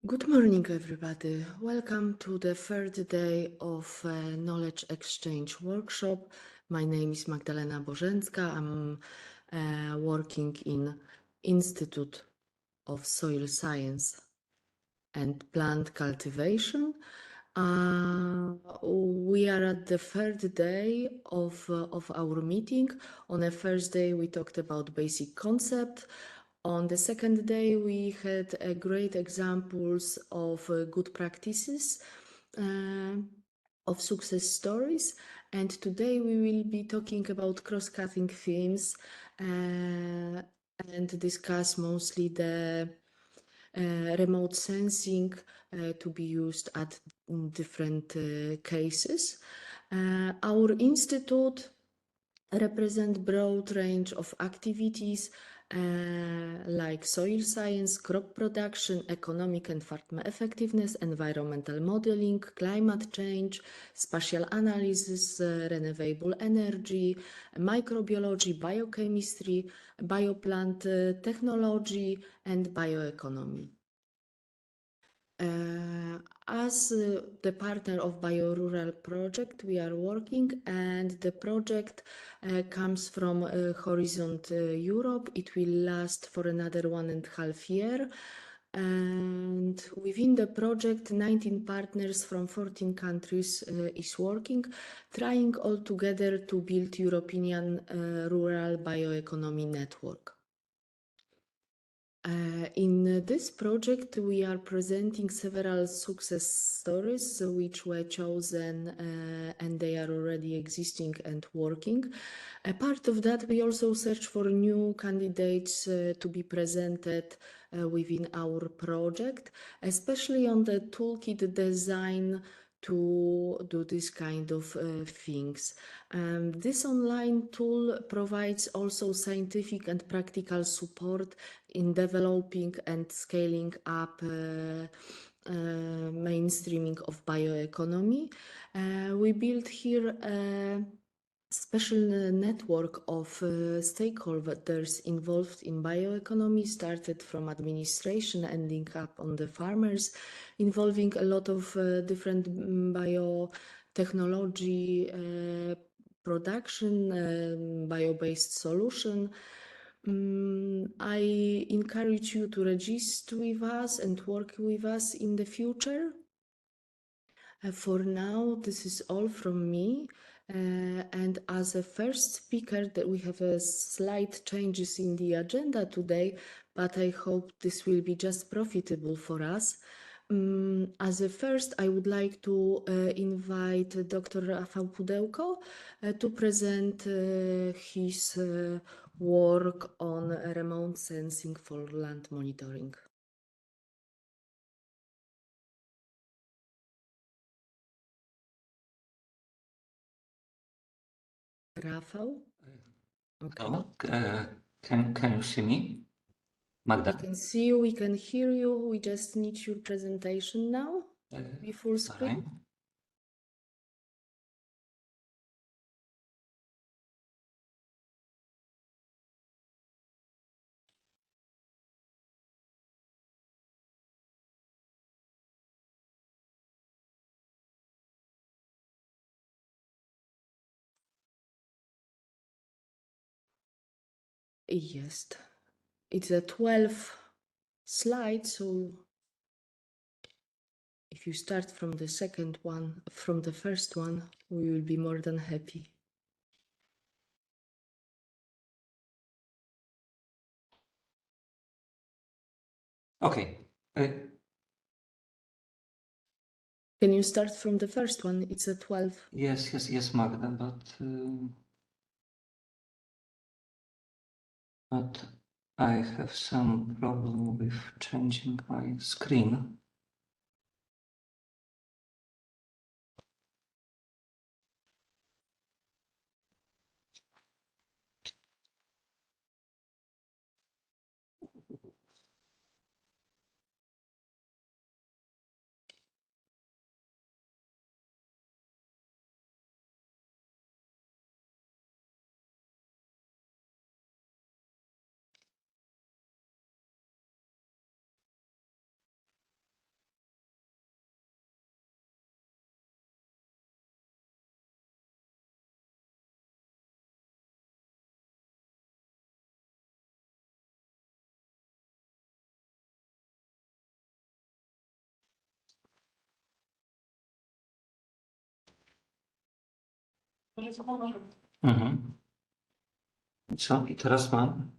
Good morning, everybody. Welcome to the third day of Knowledge Exchange Workshop. My name is Magdalena Bożęcka. I'm working in Institute of Soil Science and Plant Cultivation. We are at the third day of our meeting. On the first day, we talked about basic concept. On the second day, we had great examples of good practices, of success stories. And today we will be talking about cross-cutting themes and discuss mostly the remote sensing to be used at different cases. Our institute represent broad range of activities like soil science, crop production, economic and farm effectiveness, environmental modeling, climate change, spatial analysis, renewable energy, microbiology, biochemistry, bioplant technology, and bioeconomy. As the partner of BioRural project, we are working, and the project comes from Horizon Europe. It will last for another 1.5 years. And within the project, 19 partners from 14 countries is working, trying all together to build European rural bioeconomy network. In this project, we are presenting several success stories which were chosen and they are already existing and working. A part of that, we also search for new candidates to be presented within our project, especially on the toolkit design to do this kind of things. This online tool provides also scientific and practical support in developing and scaling up mainstreaming of bioeconomy. We built here a special network of stakeholders involved in bioeconomy, started from administration, ending up on the farmers, involving a lot of different biotechnology production, bio-based solution. I encourage you to register with us and work with us in the future. For now, this is all from me. And as a first speaker, that we have a slight changes in the agenda today, but I hope this will be just profitable for us. As a first, I would like to invite Dr. Rafał Pudełko to present his work on remote sensing for land monitoring. Rafał? Okay. Can you see me, Magda? We can see you, we can hear you. We just need your presentation now. Be full screen. Fine. Yes, it's a 12 slide, so if you start from the second one, from the first one, we will be more than happy. Okay. Can you start from the first one? It's a 12. Yes, Magda, but I have some problem with changing my screen. Mhm. Co? I teraz mam?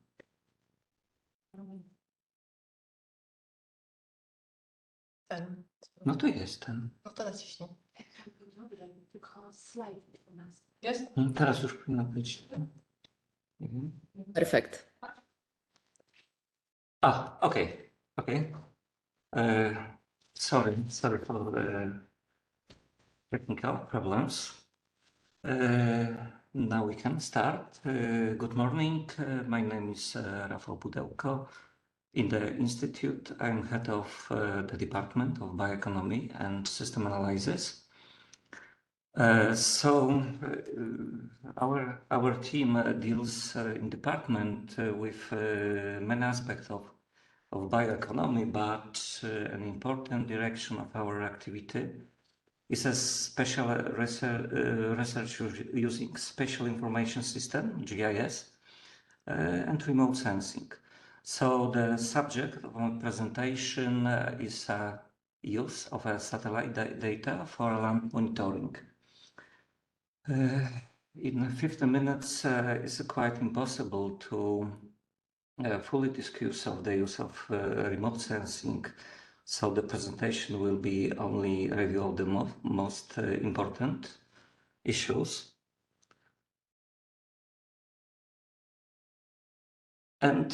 Ten. No to jest ten. No to naciśnij. Jest? Teraz już powinno być. Mhm. Perfect. Okay. Okay. Sorry for the technical problems. Now we can start. Good morning. My name is Rafał Pudełko. In the Institute, I'm head of the Department of Bioeconomy and System Analysis. Our team deals in department with many aspects of bioeconomy, but an important direction of our activity is a special research using Spatial Information System, GIS, and remote sensing. So the subject of my presentation is use of satellite data for land monitoring. In 50 minutes, it's quite impossible to fully discuss of the use of remote sensing. So the presentation will be only review of the most important issues. And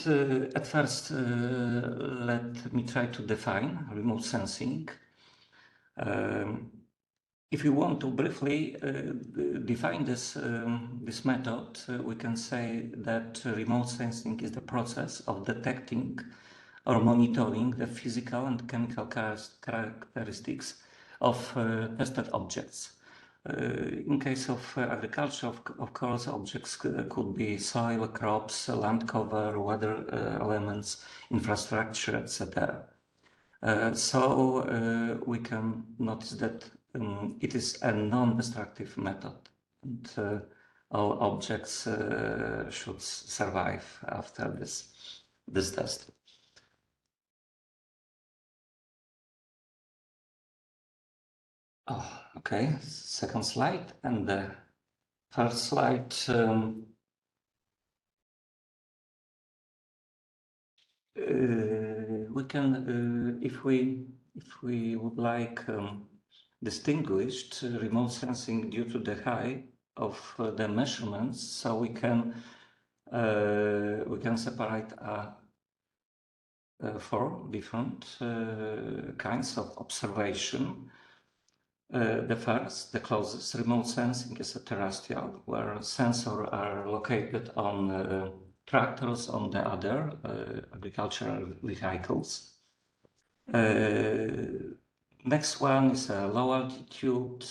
at first, let me try to define remote sensing. If you want to briefly define this method, we can say that remote sensing is the process of detecting or monitoring the physical and chemical characteristics of tested objects. In case of agriculture, of course, objects could be soil, crops, land cover, weather elements, infrastructure, etc. We can notice that it is a non-destructive method, and all objects should survive after this test. Oh, okay. Second slide, and the first slide. We can, if we would like distinguished remote sensing due to the height of the measurements, so we can separate four different kinds of observation. The first, the closest remote sensing is a terrestrial, where sensors are located on tractors, on the other agricultural vehicles. Next one is a low altitude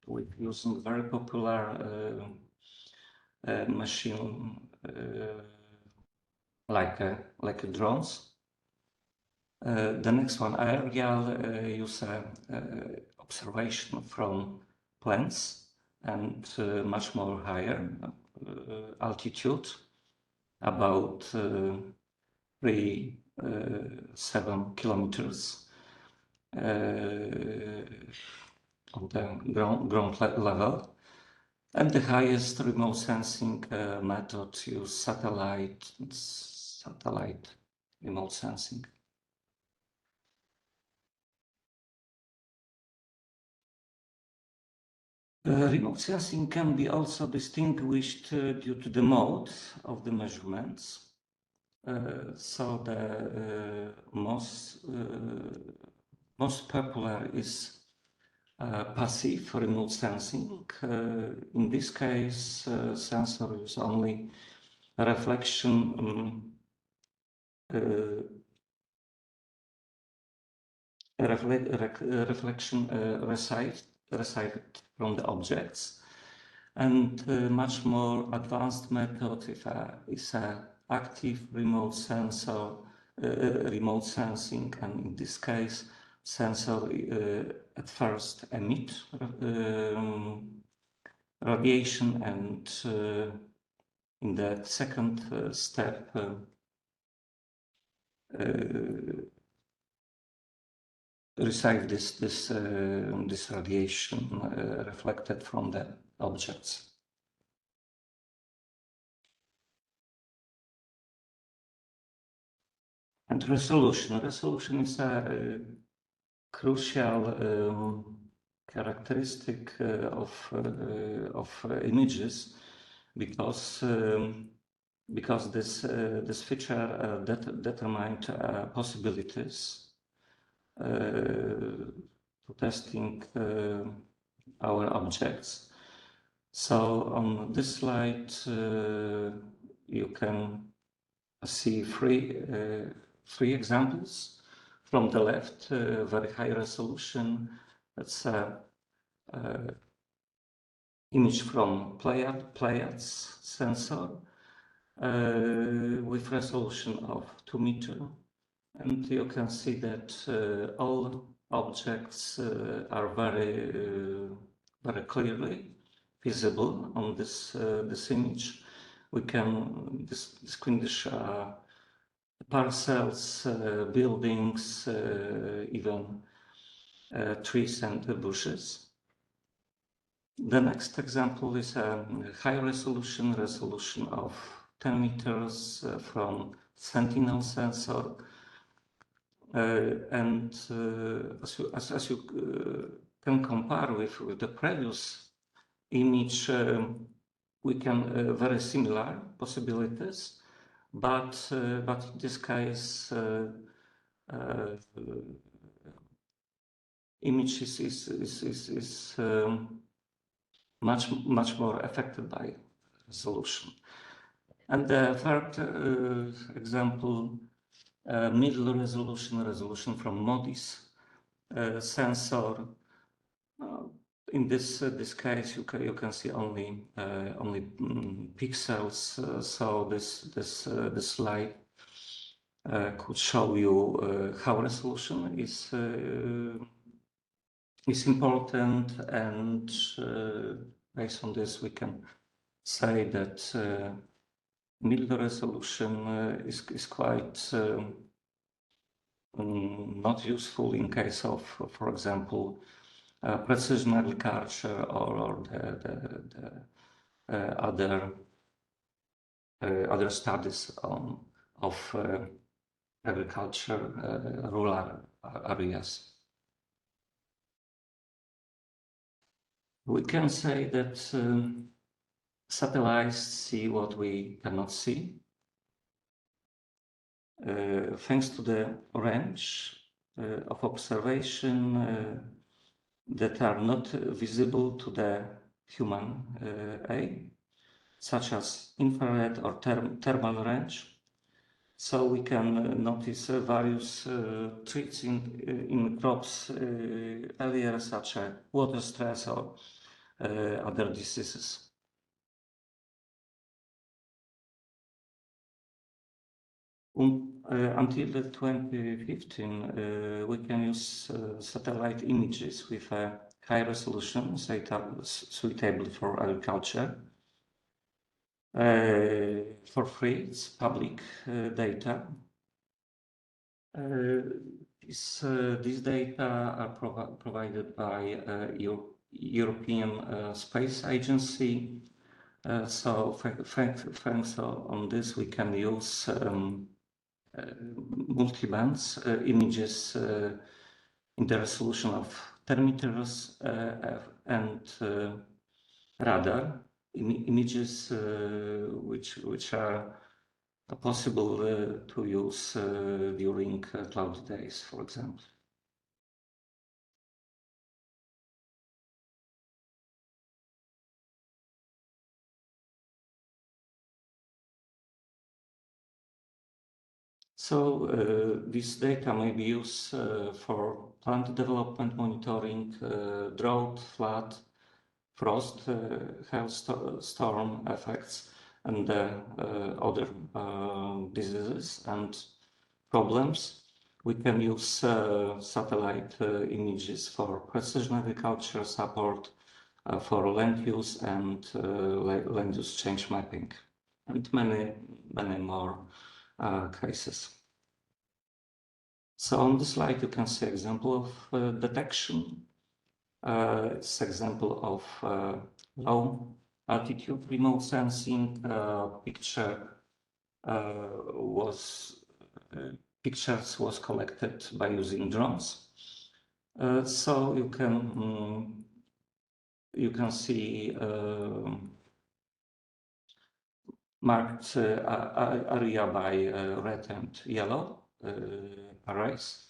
with using very popular machine like drones. The next one, aerial, use observation from planes and much more higher altitude, about 7 kilometers on the ground level. And the highest remote sensing method use satellite remote sensing. Remote sensing can be also distinguished due to the mode of the measurements. So the most popular is passive remote sensing. In this case, sensor is only reflection received from the objects, and much more advanced method is a active remote sensor, remote sensing, and in this case, sensor at first emit radiation, and in the second step receive this radiation reflected from the objects. And resolution. Resolution is a crucial characteristic of images because this feature determined possibilities to testing our objects. So on this slide you can see three examples. From the left, very high resolution. That's image from Pleiades sensor with resolution of 2 meters. And you can see that all objects are very clearly visible on this image. We can distinguish parcels, buildings, even trees and bushes. The next example is a high resolution of 10 meters from Sentinel sensor. And as you can compare with the previous image, we can very similar possibilities, but in this case, image is much more affected by resolution. And the third example, middle resolution from MODIS sensor. In this case, you can see only pixels. So this slide could show you how resolution is important, and based on this, we can say that middle resolution is quite not useful in case of, for example, precision agriculture or the other studies of agriculture, rural areas. We can say that satellites see what we cannot see. Thanks to the range of observation that are not visible to the human eye, such as infrared or thermal range. So we can notice various traits in crops earlier, such as water stress or other diseases. Until 2015, we can use satellite images with a high resolution, suitable for agriculture. For free, it's public data. These data are provided by European Space Agency. So thanks on this, we can use multi-bands images in the resolution of 10 meters and radar images which are possible to use during cloudy days, for example. So this data may be used for plant development monitoring, drought, flood, frost, hailstorm effects, and other diseases and problems. We can use satellite images for precision agriculture support, for land use and land use change mapping, and many more cases. So on the slide, you can see example of detection. It's example of low altitude remote sensing. Pictures was collected by using drones. So you can see marked area by red and yellow arrays.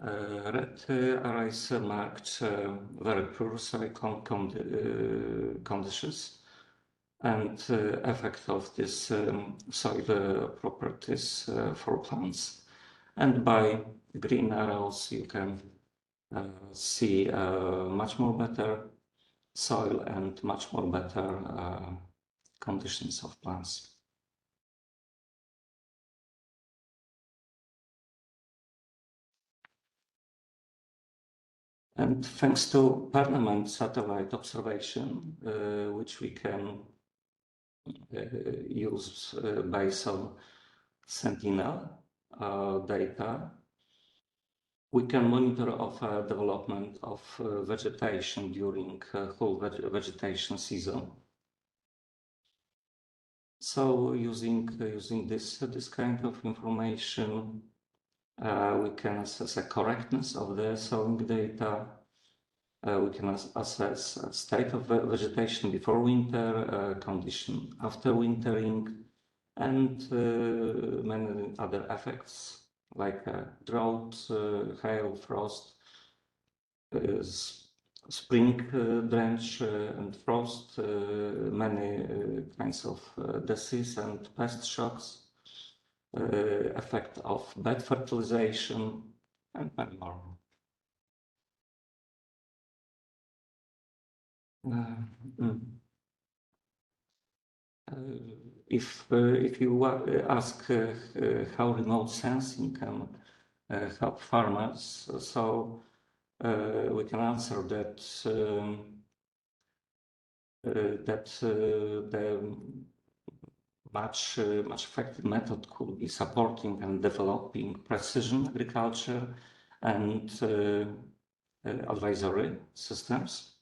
Red arrays marked very poor soil conditions and effect of this soil properties for plants. And by green arrows, you can see much more better soil and much more better conditions of plants. And thanks to permanent satellite observation, which we can use based on Sentinel data, we can monitor of development of vegetation during whole vegetation season. So using this kind of information, we can assess the correctness of the sowing data. We can assess state of vegetation before winter, condition after wintering, and many other effects like drought, hail, frost, spring drench and frost, many kinds of disease and pest shocks, effect of bed fertilization, and many more. If you ask how remote sensing can help farmers, so we can answer that the much effective method could be supporting and developing precision agriculture and advisory systems.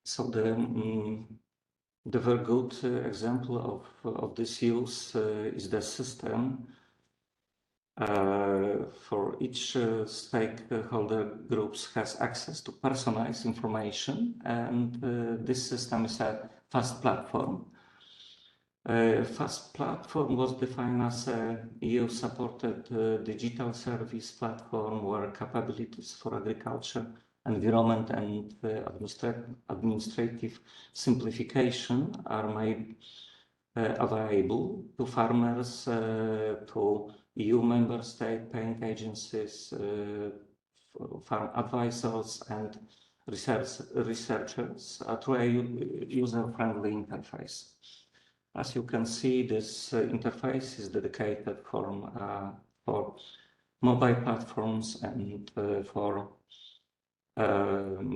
So the very good example of this use is the system. For each stakeholder groups has access to personalized information, and this system is a FAST platform. FAST platform was defined as a EU-supported digital service platform where capabilities for agriculture, environment, and administrative simplification are made available to farmers, to EU member state paying agencies, farm advisors, and researchers through a user-friendly interface. As you can see, this interface is dedicated for mobile platforms and for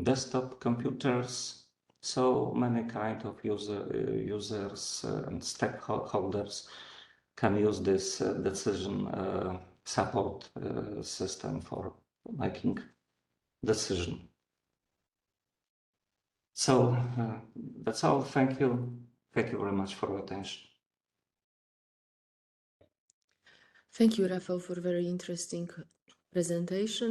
desktop computers. So many kind of users and stakeholders can use this decision support system for making decision. So that's all. Thank you. Thank you very much for your attention. Thank you, Rafał, for very interesting presentation.